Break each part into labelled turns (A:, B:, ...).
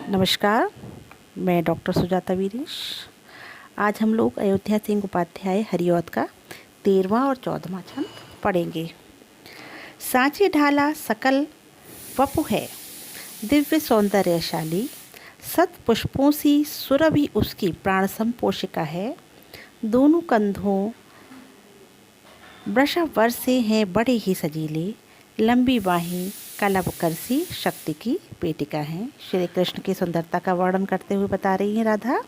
A: नमस्कार, मैं डॉक्टर सुजाता वीरेश। आज हम लोग अयोध्या सिंह उपाध्याय हरिऔध का 13वां और 14वां छंद पढ़ेंगे। सांचे ढाला सकल वपु है, दिव्य सौंदर्यशाली, सत पुष्पों सी सुरभि उसकी प्राण संपोषिका है। दोनों कंधों वृषभ से हैं बड़े ही सजीले, लंबी बाहें कलभ करसी शक्ति की पेटिका हैं। श्री कृष्ण की सुंदरता का वर्णन करते हुए बता रही हैं राधा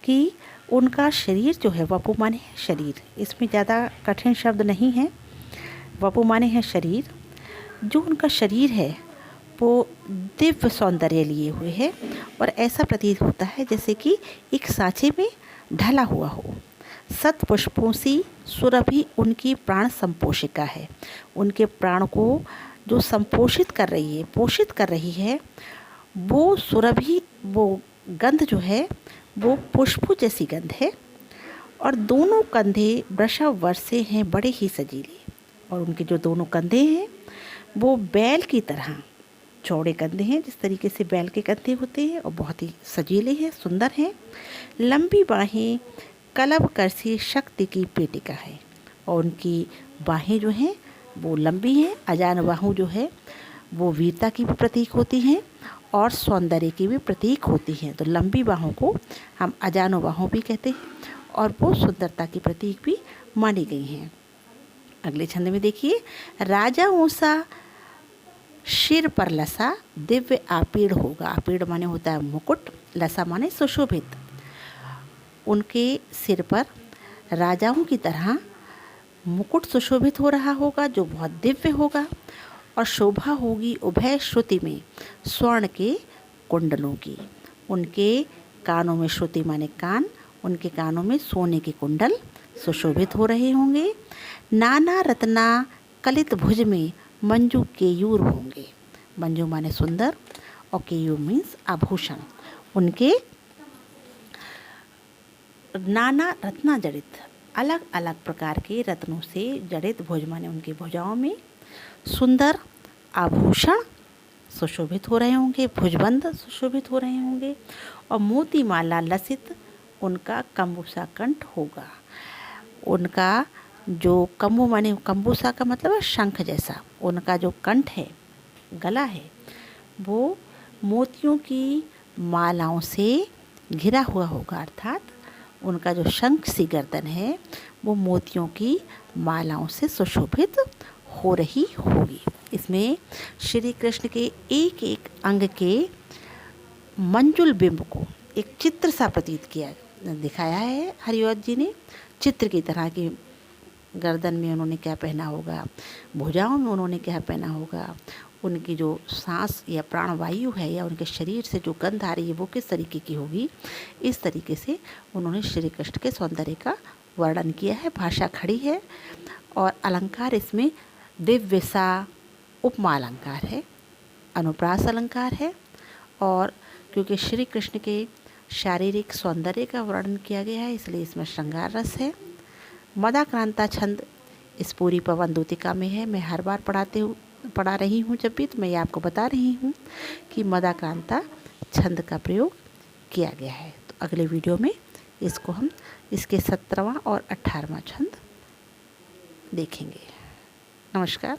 A: कि उनका शरीर जो है, वपु माने है शरीर, इसमें ज़्यादा कठिन शब्द नहीं है। वपु माने है शरीर। जो उनका शरीर है वो दिव्य सौंदर्य लिए हुए है और ऐसा प्रतीत होता है जैसे कि एक सांचे में ढला हुआ हो। सत पुष्पों सी सुरभि उनकी प्राण संपोषिका है। उनके प्राण को जो संपोषित कर रही है, पोषित कर रही है, वो सुरभि, वो गंध जो है वो पुष्पों जैसी गंध है। और दोनों कंधे वृषभ से हैं बड़े ही सजीले, और उनके जो दोनों कंधे हैं वो बैल की तरह चौड़े कंधे हैं, जिस तरीके से बैल के कंधे होते हैं, और बहुत ही सजीले हैं, सुंदर हैं। लंबी बाहें कलभ करसी शक्ति की पेटिका है, और उनकी बाहें जो हैं वो लंबी हैं। अजान बाहु जो है वो वीरता की भी प्रतीक होती हैं और सौंदर्य की भी प्रतीक होती हैं। तो लंबी बाहों को हम अजान बाहों भी कहते हैं और वो सुंदरता की प्रतीक भी मानी गई हैं। अगले छंद में देखिए, राजा ऊषा शिर पर लसा, दिव्य आपीड़ होगा। आपीड़ माने होता है मुकुट, लसा माने सुशोभित। उनके सिर पर राजाओं की तरह मुकुट सुशोभित हो रहा होगा जो बहुत दिव्य होगा, और शोभा होगी उभय श्रुति में स्वर्ण के कुंडलों की। उनके कानों में, श्रुति माने कान, उनके कानों में सोने के कुंडल सुशोभित हो रहे होंगे। नाना रत्ना कलित भुज में मंजू केयूर होंगे। मंजू माने सुंदर और केयूर मीन्स आभूषण। उनके नाना रत्ना जड़ित, अलग अलग प्रकार के रत्नों से जड़ित, भुज माने उनकी भुजाओं में सुंदर आभूषण सुशोभित हो रहे होंगे, भुजबंद सुशोभित हो रहे होंगे, और मोती माला लसित उनका कम्बुसा कंठ होगा। उनका जो कम्बु माने, कम्बुसा का मतलब है शंख जैसा, उनका जो कंठ है, गला है, वो मोतियों की मालाओं से घिरा हुआ होगा, अर्थात उनका जो शंख सी गर्दन है वो मोतियों की मालाओं से सुशोभित हो रही होगी। इसमें श्री कृष्ण के एक एक अंग के मंजुल बिंब को एक चित्र सा प्रतीत किया, दिखाया है हरिऔध जी ने। चित्र की तरह की गर्दन में उन्होंने क्या पहना होगा, भुजाओं में उन्होंने क्या पहना होगा, उनकी जो सांस या प्राणवायु है या उनके शरीर से जो गंध आ रही है वो किस तरीके की होगी। इस तरीके से उन्होंने श्री कृष्ण के सौंदर्य का वर्णन किया है। भाषा खड़ी है और अलंकार इसमें दिव्य सा उपमा अलंकार है, अनुप्रास अलंकार है। और क्योंकि श्री कृष्ण के शारीरिक सौंदर्य का वर्णन किया गया है इसलिए इसमें श्रृंगार रस है। मदाक्रांता छंद इस पूरी पवन दूतिका में है। मैं हर बार पढ़ा रही हूँ जब भी, तो मैं ये आपको बता रही हूँ कि मदाक्रांता छंद का प्रयोग किया गया है। तो अगले वीडियो में इसको हम इसके 17वां और 18वां छंद देखेंगे। नमस्कार।